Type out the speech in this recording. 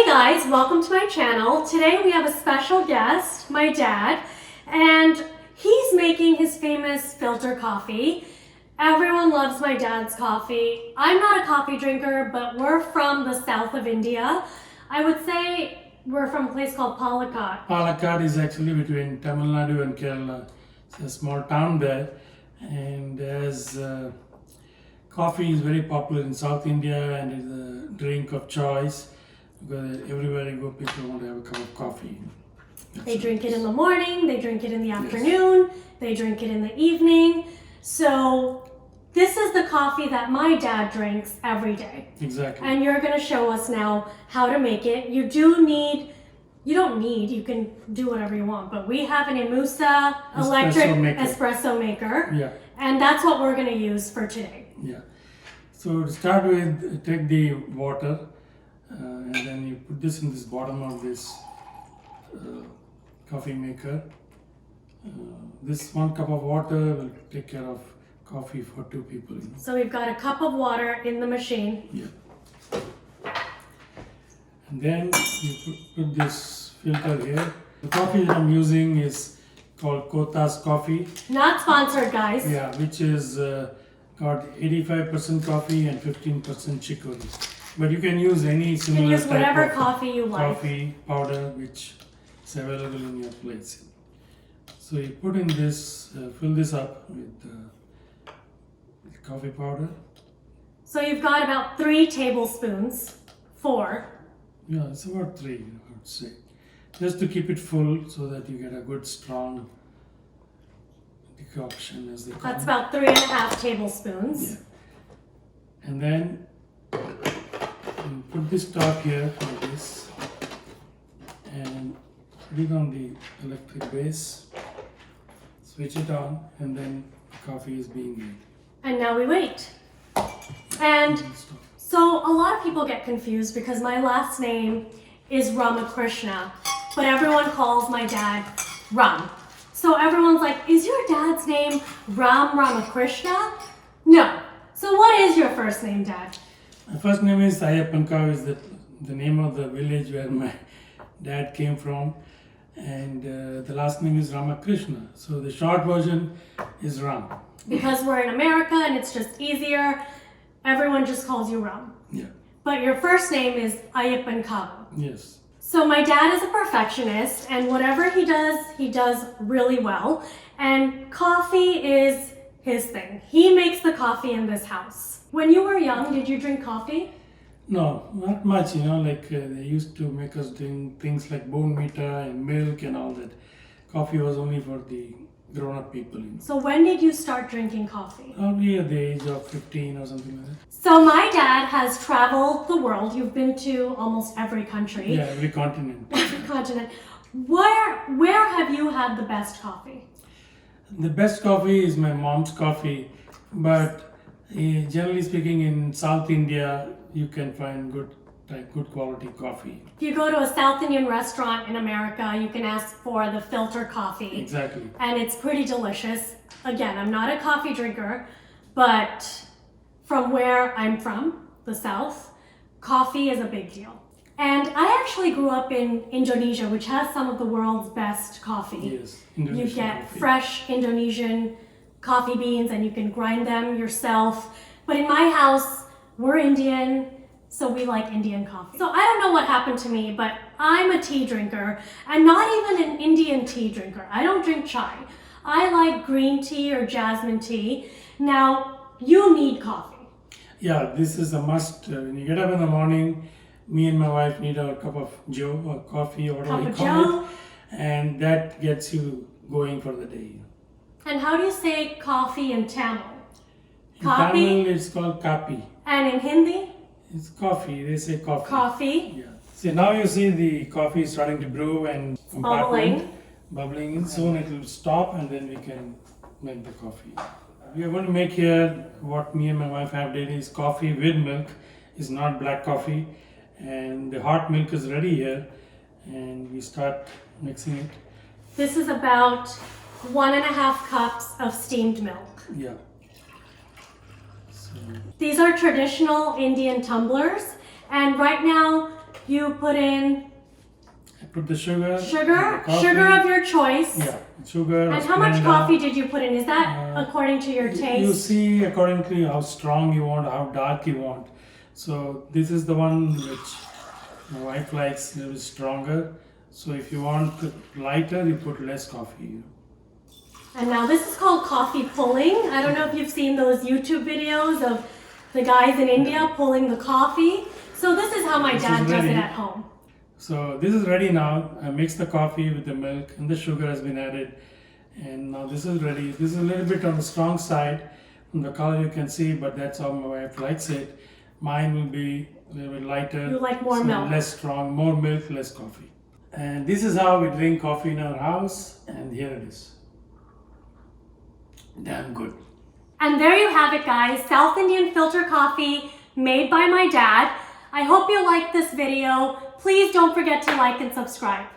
Hey guys, welcome to my channel. Today we have a special guest, my dad, and he's making his famous filter coffee. Everyone loves my dad's coffee. I'm not a coffee drinker, but we're from the south of India. I would say we're from a place called Palakkad. Palakkad is actually between Tamil Nadu and Kerala. It's a small town there, and as coffee is very popular in South India and is a drink of choice because everywhere you go, people want to have a cup of coffee. They drink it in the morning, they drink it in the afternoon, they drink it in the evening. So this is the coffee that my dad drinks every day. Exactly. And you're going to show us now how to make it. You can do whatever you want, but we have an IMUSA electric espresso maker. Yeah. And that's what we're going to use for today. Yeah. So to start with, take the water and then you put this in this bottom of this coffee maker. This 1 cup of water will take care of coffee for 2 people. So we've got a cup of water in the machine. Yeah. And then you put this filter here. The coffee that I'm using is called Cothas Coffee. Not sponsored, guys. Yeah, which is got 85% coffee and 15% chicory. But you can use any similar You can use whatever type of coffee you like. coffee powder which is available in your place. So you put in this, fill this up with coffee powder. So you've got about 3 tablespoons. 4. Yeah, it's about 3, I would say. Just to keep it full so that you get a good strong decoction, as they call it. That's about 3.5 tablespoons. Yeah. And then you put this top here like this and put it on the electric base, switch it on, and then the coffee is being made. And now we wait. And so a lot of people get confused because my last name is Ramakrishna, but everyone calls my dad Ram. So everyone's like, is your dad's name Ramakrishna? No. So what is your first name, Dad? My first name is Ayappanka, is the name of the village where my dad came from, and the last name is Ramakrishna. So the short version is Ram. Because we're in America and it's just easier, everyone just calls you Ram. Yeah. But your first name is Ayappanka. Yes. So my dad is a perfectionist, and whatever he does really well. And coffee is his thing. He makes the coffee in this house. When you were young, did you drink coffee? No, not much, like they used to make us drink things like bone meter and milk and all that. Coffee was only for the grown-up people. So when did you start drinking coffee? Probably at the age of 15 or something like that. So my dad has traveled the world. You've been to almost every country. Yeah, every continent. Every continent. Where have you had the best coffee? The best coffee is my mom's coffee, but generally speaking, in South India, you can find good quality coffee. If you go to a South Indian restaurant in America, you can ask for the filter coffee. Exactly. And it's pretty delicious. Again, I'm not a coffee drinker, but from where I'm from, the South, coffee is a big deal. And I actually grew up in Indonesia, which has some of the world's best coffee. Yes, You get coffee. fresh Indonesian coffee beans and you can grind them yourself. But in my house, we're Indian, so we like Indian coffee. So I don't know what happened to me, but I'm a tea drinker, and not even an Indian tea drinker. I don't drink chai. I like green tea or jasmine tea. Now, you need coffee. Yeah, this is a must. When you get up in the morning, me and my wife need a cup of joe or coffee or whatever you call it, and that gets you going for the day. And how do you say coffee in Tamil? In Tamil, it's called kapi. And in Hindi? It's coffee. They say coffee. Coffee. Yeah. So now you see the coffee is starting to brew and bubbling in. Soon it will stop and then we can make the coffee. We are going to make here what me and my wife have daily is coffee with milk. It's not black coffee. And the hot milk is ready here. And we start mixing it. This is about 1.5 cups of steamed milk. Yeah. These are traditional Indian tumblers, and right now You put in I put the sugar. sugar, the coffee. sugar of your choice. Yeah, sugar. And how much coffee did you put in? Is that according to your taste? You see according to how strong you want, how dark you want. So this is the one which my wife likes a little stronger. So if you want lighter, you put less coffee. And now this is called coffee pulling. I don't know if you've seen those YouTube videos of the guys in India pulling the coffee. So this is how my dad does it at home. So this is ready now. I mixed the coffee with the milk and the sugar has been added. And now this is ready. This is a little bit on the strong side. From the color you can see, but that's how my wife likes it. Mine will be a little bit lighter. You like more milk. Less strong, more milk, less coffee. And this is how we drink coffee in our house. And here it is. Damn good. And there you have it, guys. South Indian filter coffee made by my dad. I hope you liked this video. Please don't forget to like and subscribe.